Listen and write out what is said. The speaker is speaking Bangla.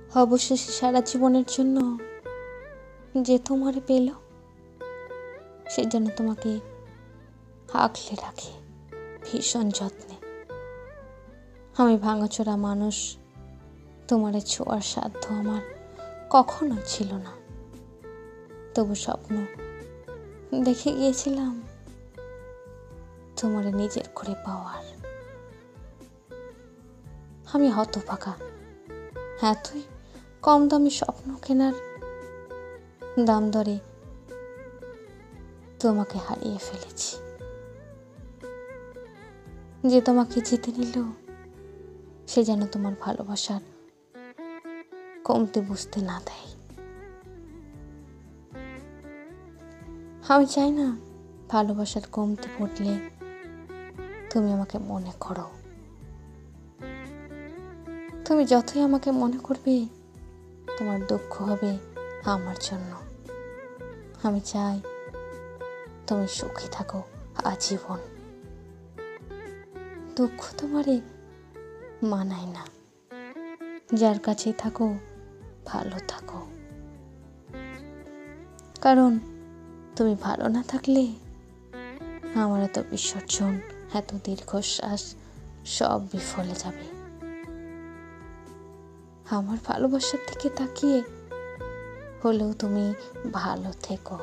অবশেষে সারা জীবনের জন্য যে তোমারে পেল, সে যেন তোমাকে আগলে রাখে ভীষণ যত্নে। আমি ভাঙাচোরা মানুষ, তোমারে ছোঁয়ার সাধ্য আমার কখনোই ছিল না। তবু স্বপ্ন দেখে গিয়েছিলাম তোমারে নিজের করে পাওয়ার। আমি হতভাগা, এতই কম দামি স্বপ্ন কেনার দাম দরে তোমাকে হারিয়ে ফেলেছি। যে তোমাকে জিতে নিল, সে যেন তোমার ভালোবাসার কমতি বুঝতে না দেয়। আমি চাই না ভালোবাসার কমতি পড়লে তুমি আমাকে মনে করো। তুমি যতই আমাকে মনে করবে, তোমার দুঃখ হবে আমার জন্য। আমি চাই তুমি সুখী থাকো আজীবন। দুঃখ তোমারে মানায় না। যার কাছেই থাকো ভালো থাকো, কারণ তুমি ভালো না থাকলে আমার এত বিসর্জন, এত দীর্ঘশ্বাস সব বিফলে যাবে। আমার ভালোবাসার দিকে তাকিয়ে হলেও তুমি ভালো থেকো।